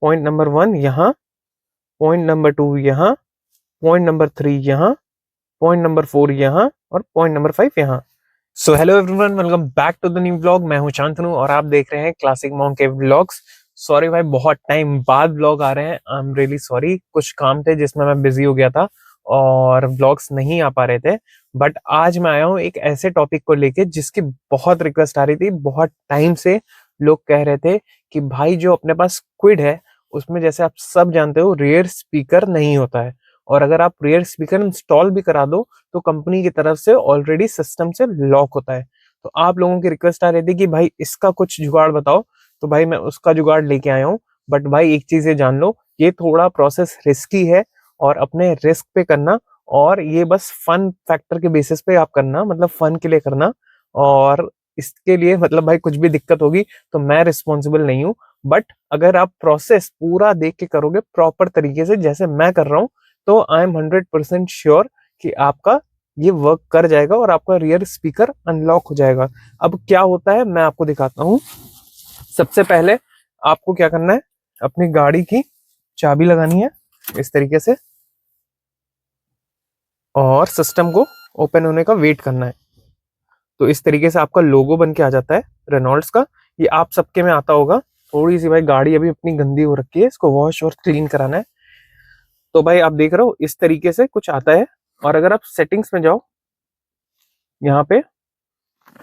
Point number 1 यहाँ, point number 2 यहाँ, point number 3 यहाँ, पॉइंट नंबर 4 यहाँ और पॉइंट नंबर 5 यहाँ। So hello everyone, welcome back to the new vlog. मैं हूं शांतनु और आप देख रहे हैं क्लासिक मॉन्क के व्लॉग्स। सॉरी भाई, बहुत टाइम बाद व्लॉग आ रहे हैं। आई एम रियली सॉरी, कुछ काम थे जिसमें मैं बिजी हो गया था और व्लॉग्स नहीं आ पा रहे थे। बट आज मैं आया हूँ एक ऐसे टॉपिक को लेके जिसकी बहुत रिक्वेस्ट आ रही थी। बहुत टाइम से लोग कह रहे थे कि भाई जो अपने पास क्विड है उसमें, जैसे आप सब जानते हो, रियर स्पीकर नहीं होता है। और अगर आप रियर स्पीकर इंस्टॉल भी करा दो तो कंपनी की तरफ से ऑलरेडी सिस्टम से लॉक होता है। तो आप लोगों की रिक्वेस्ट आ रही थी कि भाई इसका कुछ जुगाड़ बताओ, तो भाई मैं उसका जुगाड़ लेके आया हूँ। बट भाई एक चीज ये जान लो, ये थोड़ा प्रोसेस रिस्की है और अपने रिस्क पे करना, और ये बस फन फैक्टर के बेसिस पे आप करना, मतलब फन के लिए करना। और इसके लिए मतलब भाई कुछ भी दिक्कत होगी तो मैं रिस्पॉन्सिबल नहीं हूँ। बट अगर आप प्रोसेस पूरा देख के करोगे प्रॉपर तरीके से जैसे मैं कर रहा हूँ, तो आई एम 100% श्योर कि आपका ये वर्क कर जाएगा और आपका रियर स्पीकर अनलॉक हो जाएगा। अब क्या होता है मैं आपको दिखाता हूँ। सबसे पहले आपको क्या करना है, अपनी गाड़ी की चाबी लगानी है इस तरीके से और सिस्टम को ओपन होने का वेट करना है। तो इस तरीके से आपका लोगो बन के आ जाता है रेनॉल्ड्स का। ये आप सबके में आता होगा। थोड़ी सी भाई गाड़ी अभी अपनी गंदी हो रखी है, इसको वॉश और क्लीन कराना है। तो भाई आप देख रहे हो इस तरीके से कुछ आता है। और अगर आप सेटिंग्स में जाओ यहाँ पे,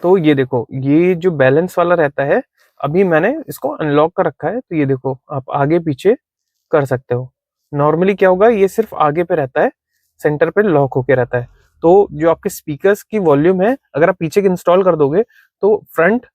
तो ये देखो, ये जो बैलेंस वाला रहता है, अभी मैंने इसको अनलॉक कर रखा है। तो ये देखो, आप आगे पीछे कर सकते हो। नॉर्मली क्या होगा, ये सिर्फ आगे पे रहता है, सेंटर पे लॉक होके रहता है। तो जो आपके स्पीकर्स की वॉल्यूम है, अगर आप पीछे के इंस्टॉल कर दोगे तो फ्रंट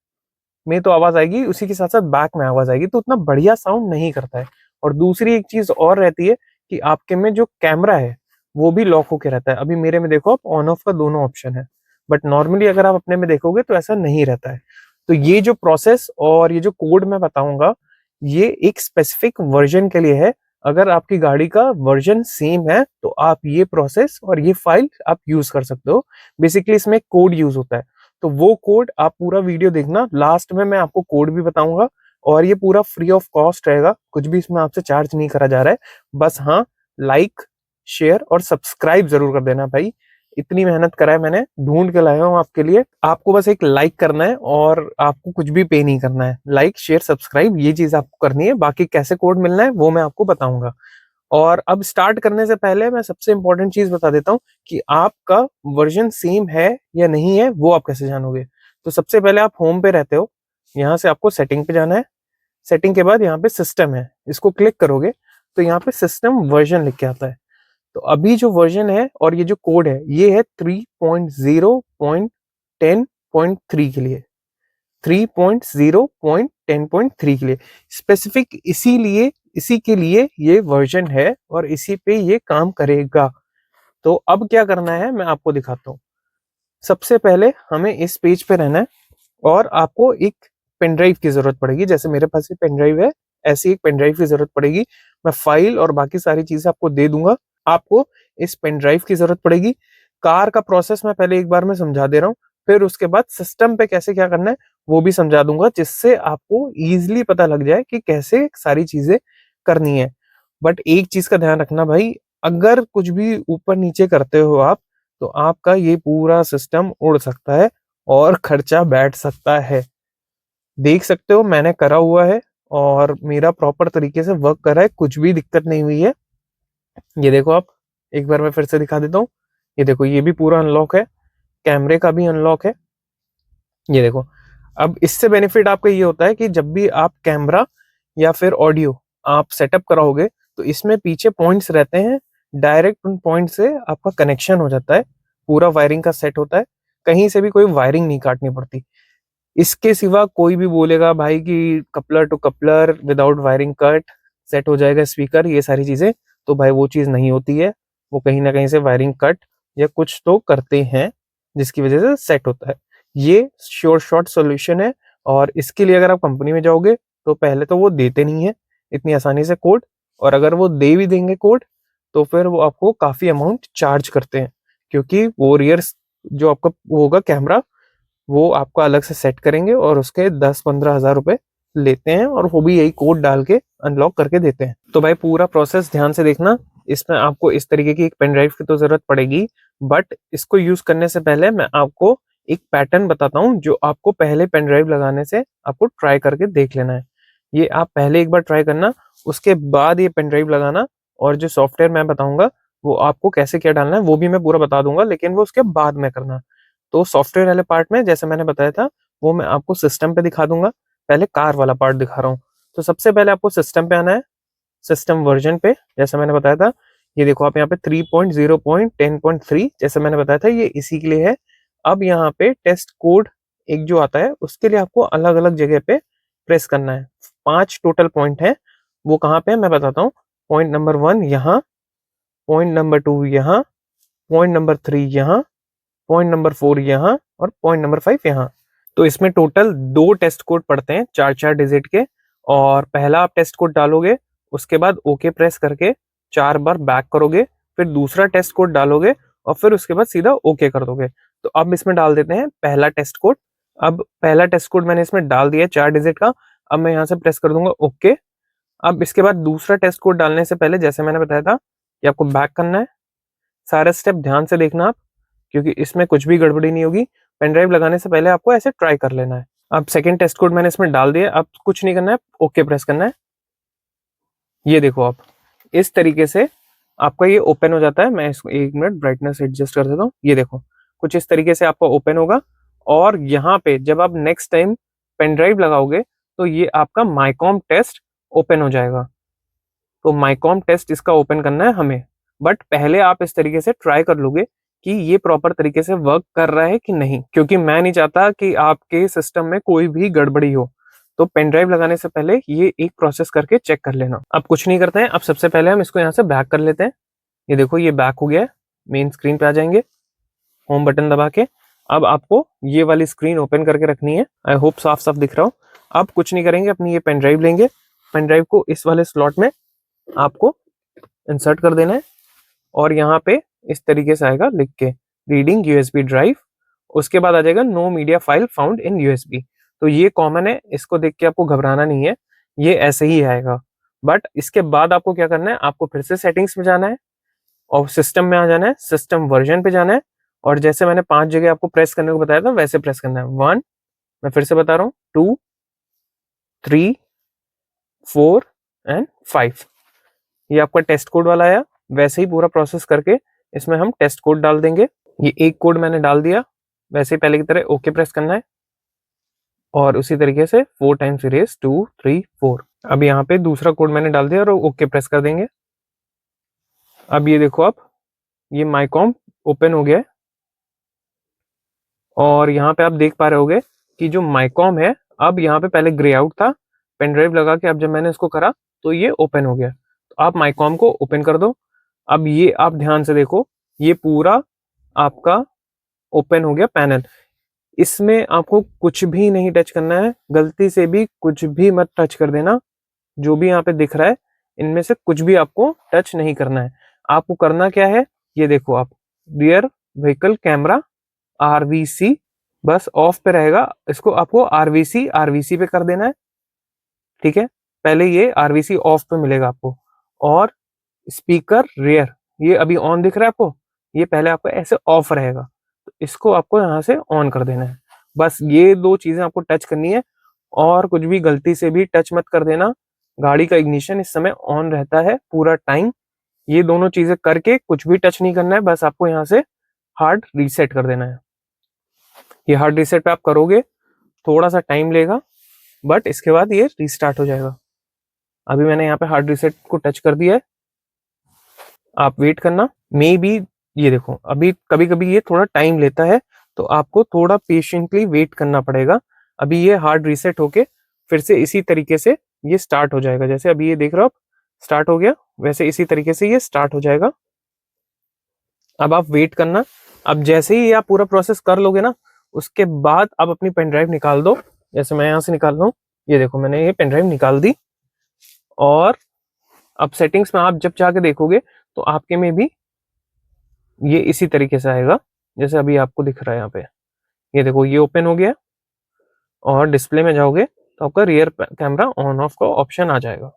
में तो आवाज आएगी, उसी के साथ साथ बैक में आवाज आएगी, तो उतना बढ़िया साउंड नहीं करता है। और दूसरी एक चीज और रहती है कि आपके में जो कैमरा है वो भी लॉक होके रहता है। अभी मेरे में देखो, आप ऑन ऑफ का दोनों ऑप्शन है, बट नॉर्मली अगर आप अपने में देखोगे तो ऐसा नहीं रहता है। तो ये जो प्रोसेस और ये जो कोड मैं बताऊंगा, ये एक स्पेसिफिक वर्जन के लिए है। अगर आपकी गाड़ी का वर्जन सेम है तो आप ये प्रोसेस और ये फाइल आप यूज कर सकते हो। बेसिकली इसमें कोड यूज होता है। तो वो कोड आप पूरा वीडियो देखना, लास्ट में मैं आपको कोड भी बताऊंगा। और ये पूरा फ्री ऑफ कॉस्ट रहेगा, कुछ भी इसमें आपसे चार्ज नहीं करा जा रहा है। बस हाँ, लाइक शेयर और सब्सक्राइब जरूर कर देना भाई। इतनी मेहनत करा है मैंने, ढूंढ के लाया हूँ आपके लिए। आपको बस एक लाइक करना है और आपको कुछ भी पे नहीं करना है। लाइक शेयर सब्सक्राइब ये चीज आपको करनी है, बाकी कैसे कोड मिलना है वो मैं आपको बताऊंगा। और अब स्टार्ट करने से पहले मैं सबसे इंपॉर्टेंट चीज बता देता हूँ कि आपका वर्जन सेम है या नहीं है, वो आप कैसे जानोगे। तो सबसे पहले आप होम पे रहते हो, यहाँ से आपको सेटिंग पे जाना है। सेटिंग के बाद यहाँ पे सिस्टम है, इसको क्लिक करोगे तो यहाँ पे सिस्टम वर्जन लिख के आता है। तो अभी जो वर्जन है और ये जो कोड है, ये है 3.0.10.3 के लिए। 3.0.10.3 के लिए स्पेसिफिक, इसीलिए इसी के लिए ये वर्जन है और इसी पे ये काम करेगा। तो अब क्या करना है मैं आपको दिखाता हूँ। सबसे पहले हमें इस पेज पे रहना है और आपको एक पेन ड्राइव की जरूरत पड़ेगी। जैसे मेरे पास ये पेन ड्राइव है, ऐसी एक पेन ड्राइव की जरूरत पड़ेगी। मैं फाइल और बाकी सारी चीजें आपको दे दूंगा। आपको इस पेन ड्राइव की जरूरत पड़ेगी। कार का प्रोसेस मैं पहले एक बार में समझा दे रहा हूँ, फिर उसके बाद सिस्टम पे कैसे क्या करना है वो भी समझा दूंगा, जिससे आपको इजीली पता लग जाए कि कैसे सारी चीजें करनी है। बट एक चीज का ध्यान रखना भाई, अगर कुछ भी ऊपर नीचे करते हो आप, तो आपका ये पूरा सिस्टम उड़ सकता है और खर्चा बैठ सकता है। देख सकते हो मैंने करा हुआ है और मेरा प्रॉपर तरीके से वर्क कर रहा है, कुछ भी दिक्कत नहीं हुई है। ये देखो आप, एक बार मैं फिर से दिखा देता हूँ। ये देखो, ये भी पूरा अनलॉक है, कैमरे का भी अनलॉक है। ये देखो, अब इससे बेनिफिट आपका ये होता है कि जब भी आप कैमरा या फिर ऑडियो आप सेटअप कराओगे तो इसमें पीछे पॉइंट्स रहते हैं, डायरेक्ट उन पॉइंट से आपका कनेक्शन हो जाता है, पूरा वायरिंग का सेट होता है, कहीं से भी कोई वायरिंग नहीं काटनी पड़ती। इसके सिवा कोई भी बोलेगा भाई कि coupler to coupler without wiring cut set हो जाएगा स्पीकर, ये सारी चीजें, तो भाई वो चीज नहीं होती है। वो कहीं ना कहीं से वायरिंग कट या कुछ तो करते हैं जिसकी वजह से सेट होता है। ये श्योर शॉर्ट सॉल्यूशन है। और इसके लिए अगर आप कंपनी में जाओगे तो पहले तो वो देते नहीं है इतनी आसानी से कोड, और अगर वो दे भी देंगे कोड तो फिर वो आपको काफी अमाउंट चार्ज करते हैं, क्योंकि वो रियर जो आपका वो होगा कैमरा, वो आपको अलग से सेट करेंगे और उसके 10-15 हजार रुपए लेते हैं और वो भी यही कोड डाल के अनलॉक करके देते हैं। तो भाई पूरा प्रोसेस ध्यान से देखना, इसमें आपको इस तरीके की एक पेन ड्राइव की तो जरूरत पड़ेगी, बट इसको यूज करने से पहले मैं आपको एक पैटर्न बताता हूँ जो आपको पहले पेन ड्राइव लगाने से आपको ट्राई करके देख लेना है। ये आप पहले एक बार ट्राई करना, उसके बाद ये पेन ड्राइव लगाना, और जो सॉफ्टवेयर मैं बताऊंगा वो आपको कैसे क्या डालना है वो भी मैं पूरा बता दूंगा, लेकिन वो उसके बाद में करना। तो सॉफ्टवेयर वाले पार्ट में जैसे मैंने बताया था वो मैं आपको सिस्टम पे दिखा दूंगा। पहले कार वाला पार्ट दिखा रहा हूँ। तो सबसे पहले आपको सिस्टम पे आना है, सिस्टम वर्जन पे जैसे मैंने बताया था। ये देखो आप यहाँ पे 3.0.10.3 जैसे मैंने बताया था ये इसी के लिए है। अब यहाँ पे टेस्ट कोड एक जो आता है उसके लिए आपको अलग अलग जगह पे प्रेस करना है। 5 टोटल पॉइंट है, वो कहाँ पे है मैं बताता हूँ। पॉइंट नंबर 1 यहाँ, पॉइंट नंबर 2 यहाँ, पॉइंट नंबर 3 यहाँ, पॉइंट नंबर 4 यहाँ और पॉइंट नंबर 5 यहाँ। तो इसमें टोटल 2 टेस्ट कोड पड़ते हैं 4-4 डिजिट के, और पहला आप टेस्ट कोड डालोगे, उसके बाद ओके प्रेस करके 4 बार बैक करोगे, फिर दूसरा टेस्ट कोड डालोगे और फिर उसके बाद सीधा ओके कर दोगे। तो अब इसमें डाल देते हैं पहला टेस्ट कोड। अब पहला टेस्ट कोड मैंने इसमें डाल दिया 4 डिजिट का। अब मैं यहाँ से प्रेस कर दूंगा ओके। अब इसके बाद दूसरा टेस्ट कोड डालने से पहले जैसे मैंने बताया था कि आपको बैक करना है। सारा स्टेप ध्यान से देखना आप, क्योंकि इसमें कुछ भी गड़बड़ी नहीं होगी। पेन ड्राइव लगाने से पहले आपको ऐसे ट्राई कर लेना है। अब सेकंड टेस्ट कोड मैंने इसमें डाल दिया, अब कुछ नहीं करना है, ओके प्रेस करना है। ये देखो आप इस तरीके से आपका ये ओपन हो जाता है। मैं इसको 1 मिनट ब्राइटनेस एडजस्ट कर देता हूँ। ये देखो कुछ इस तरीके से आपका ओपन होगा, और यहाँ पे जब आप नेक्स्ट टाइम पेन ड्राइव लगाओगे तो ये आपका माईकॉम टेस्ट ओपन हो जाएगा। तो माईकॉम टेस्ट इसका ओपन करना है हमें, बट पहले आप इस तरीके से ट्राई कर लोगे कि ये प्रॉपर तरीके से वर्क कर रहा है कि नहीं, क्योंकि मैं नहीं चाहता कि आपके सिस्टम में कोई भी गड़बड़ी हो। तो पेन ड्राइव लगाने से पहले ये एक प्रोसेस करके चेक कर लेना। अब कुछ नहीं करते हैं, अब सबसे पहले हम इसको यहाँ से बैक कर लेते हैं। ये देखो ये बैक हो गया है, मेन स्क्रीन पे आ जाएंगे, होम बटन दबा के। अब आपको ये वाली स्क्रीन ओपन करके रखनी है। आई होप साफ साफ दिख रहा हो। अब कुछ नहीं करेंगे, अपनी ये पेन ड्राइव लेंगे, पेन ड्राइव को इस वाले स्लॉट में आपको इंसर्ट कर देना है, और यहाँ पे इस तरीके से आएगा लिख के रीडिंग यूएसबी ड्राइव। उसके बाद आ जाएगा no media file found in USB. तो ये कॉमन है, इसको देख के आपको घबराना नहीं है, ये ऐसे ही आएगा। बट इसके बाद आपको क्या करना है, आपको फिर से सेटिंग्स में जाना है और सिस्टम में आ जाना है, सिस्टम वर्जन पे जाना है, और जैसे मैंने 5 जगह आपको प्रेस करने को बताया था वैसे प्रेस करना है। 1, मैं फिर से बता रहा हूँ, 2, 3, 4 एंड 5। ये आपका टेस्ट कोड वाला आया। वैसे ही पूरा प्रोसेस करके इसमें हम टेस्ट कोड डाल देंगे। ये एक कोड मैंने डाल दिया, वैसे ही पहले की तरह ओके प्रेस करना है, और उसी तरीके से 4 टाइम्स इरेज 2, 3, 4। अब यहाँ पे दूसरा कोड मैंने डाल दिया और ओके प्रेस कर देंगे। अब ये देखो आप, ये माईकॉम ओपन हो गया है, और यहाँ पे आप देख पा रहे होगे कि जो माईकॉम है अब यहाँ पे पहले ग्रे आउट था, पेन ड्राइव लगा के अब जब मैंने इसको करा तो ये ओपन हो गया। तो आप माईकॉम को ओपन कर दो। अब ये आप ध्यान से देखो, ये पूरा आपका ओपन हो गया पैनल। इसमें आपको कुछ भी नहीं टच करना है, गलती से भी कुछ भी मत टच कर देना। जो भी यहाँ पे दिख रहा है इनमें से कुछ भी आपको टच नहीं करना है। आपको करना क्या है, ये देखो आप, रियर व्हीकल कैमरा आरवीसी बस ऑफ पे रहेगा, इसको आपको आरवीसी पे कर देना है। ठीक है, पहले ये आरवीसी ऑफ पे मिलेगा आपको। और स्पीकर रियर, ये अभी ऑन दिख रहा है आपको, ये पहले आपको ऐसे ऑफ रहेगा, तो इसको आपको यहाँ से ऑन कर देना है। बस ये 2 चीजें आपको टच करनी है, और कुछ भी गलती से भी टच मत कर देना। गाड़ी का इग्निशन इस समय ऑन रहता है पूरा टाइम। ये दोनों चीजें करके कुछ भी टच नहीं करना है, बस आपको यहाँ से हार्ड रीसेट कर देना है। ये हार्ड रीसेट पे आप करोगे, थोड़ा सा टाइम लेगा, बट इसके बाद ये रीस्टार्ट हो जाएगा। अभी मैंने यहाँ पे हार्ड रीसेट को टच कर दिया है, आप वेट करना। मे बी ये देखो अभी कभी कभी ये थोड़ा टाइम लेता है, तो आपको थोड़ा पेशेंटली वेट करना पड़ेगा। अभी ये हार्ड रीसेट होके फिर से इसी तरीके से ये स्टार्ट हो जाएगा। जैसे अभी ये देख रहे हो आप, स्टार्ट हो गया, वैसे इसी तरीके से ये स्टार्ट हो जाएगा। अब आप वेट करना। अब जैसे ही आप पूरा प्रोसेस कर लोगे ना, उसके बाद आप अपनी पेन ड्राइव निकाल दो। जैसे मैं यहाँ से निकाल रहा हूँ, ये देखो मैंने ये पेन ड्राइव निकाल दी। और अब सेटिंग्स में आप जब जाके देखोगे तो आपके में भी ये इसी तरीके से आएगा जैसे अभी आपको दिख रहा है यहाँ पे। ये देखो ये ओपन हो गया, और डिस्प्ले में जाओगे तो आपका रियर कैमरा ऑन ऑफ का ऑप्शन आ जाएगा।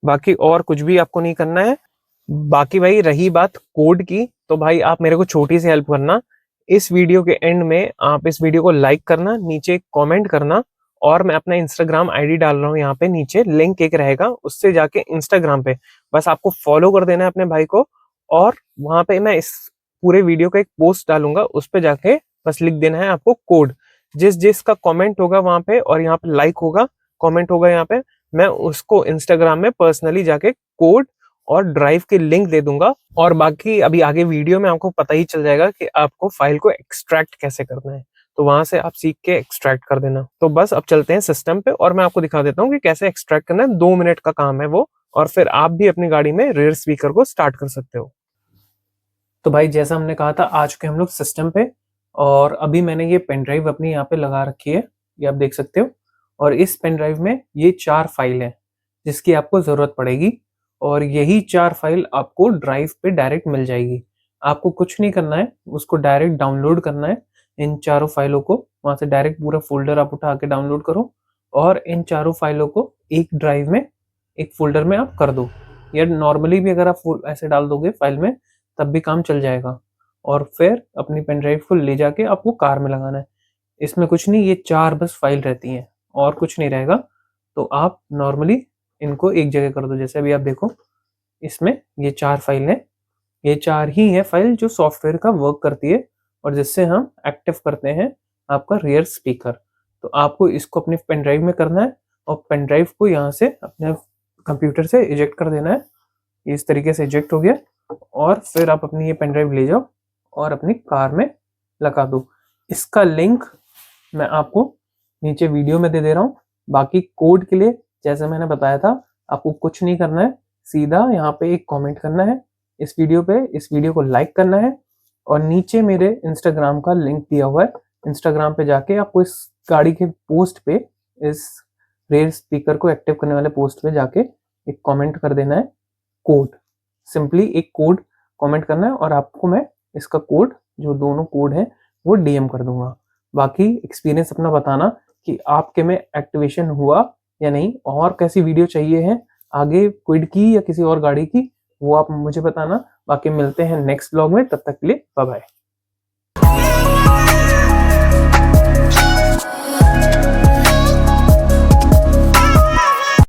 बाकी और कुछ भी आपको नहीं करना है। बाकी भाई रही बात कोड की, तो भाई आप मेरे को छोटी सी हेल्प करना, इस वीडियो के एंड में आप इस वीडियो को लाइक करना, नीचे कमेंट करना, और मैं अपना इंस्टाग्राम आईडी डाल रहा हूँ यहाँ पे नीचे, लिंक एक रहेगा, उससे जाके इंस्टाग्राम पे बस आपको फॉलो कर देना है अपने भाई को, और वहां पे मैं इस पूरे वीडियो का एक पोस्ट डालूंगा, उस पे जाके बस लिख देना है आपको कोड। जिस जिसका कमेंट होगा वहां पे और यहाँ पे लाइक होगा, कमेंट होगा यहाँ पे, मैं उसको इंस्टाग्राम में पर्सनली जाके कोड और ड्राइव की लिंक दे दूंगा। और बाकी अभी आगे वीडियो में आपको पता ही चल जाएगा कि आपको फाइल को एक्सट्रैक्ट कैसे करना है, तो वहां से आप सीख के एक्सट्रैक्ट कर देना। तो बस अब चलते हैं सिस्टम पे और मैं आपको दिखा देता हूँ कि कैसे एक्सट्रैक्ट करना है। 2 मिनट का काम है वो, और फिर आप भी अपनी गाड़ी में रेयर स्पीकर को स्टार्ट कर सकते हो। तो भाई जैसा हमने कहा था, आ चुके हम लोग सिस्टम पे, और अभी मैंने ये पेन ड्राइव अपनी यहाँ पे लगा रखी है, ये आप देख सकते हो। और इस पेन ड्राइव में ये 4 फाइल है जिसकी आपको जरूरत पड़ेगी, और यही 4 फाइल आपको ड्राइव पे डायरेक्ट मिल जाएगी। आपको कुछ नहीं करना है, उसको डायरेक्ट डाउनलोड करना है। इन चारों फाइलों को वहां से डायरेक्ट पूरा फोल्डर आप उठा के डाउनलोड करो, और इन चारों फाइलों को एक ड्राइव में, एक फोल्डर में आप कर दो। या नॉर्मली भी अगर आप ऐसे डाल दोगे फाइल में, तब भी काम चल जाएगा। और फिर अपनी पेन ड्राइव को ले जाके आपको कार में लगाना है। इसमें कुछ नहीं, ये 4 बस फाइल रहती हैं और कुछ नहीं रहेगा। तो आप नॉर्मली इनको एक जगह कर दो। जैसे अभी आप देखो, इसमें ये 4 फाइल है, ये 4 ही है फाइल जो सॉफ्टवेयर का वर्क करती है और जिससे हम एक्टिव करते हैं आपका रियर स्पीकर। तो आपको इसको अपने पेन ड्राइव में करना है, और पेन ड्राइव को यहाँ से अपने कंप्यूटर से इजेक्ट कर देना है। इस तरीके से इजेक्ट हो गया, और फिर आप अपनी ये पेन ड्राइव ले जाओ और अपनी कार में लगा दो। इसका लिंक मैं आपको नीचे वीडियो में दे दे रहा हूँ। बाकी कोड के लिए जैसे मैंने बताया था, आपको कुछ नहीं करना है, सीधा यहाँ पे एक कमेंट करना है इस वीडियो पे, इस वीडियो को लाइक करना है, और नीचे मेरे इंस्टाग्राम का लिंक दिया हुआ है। इंस्टाग्राम पे जाके आपको इस गाड़ी के पोस्ट पे, इस रेयर स्पीकर को एक्टिव करने वाले पोस्ट पे जाके एक कमेंट कर देना है कोड। सिंपली एक कोड कमेंट करना है, और आपको मैं इसका कोड, जो दोनों कोड है, वो डीएम कर दूंगा। बाकी एक्सपीरियंस अपना बताना कि आपके में एक्टिवेशन हुआ या नहीं, और कैसी वीडियो चाहिए है आगे, क्विड की या किसी और गाड़ी की, वो आप मुझे बताना। बाकी मिलते हैं नेक्स्ट ब्लॉग में, तब तक के लिए बाय बाय।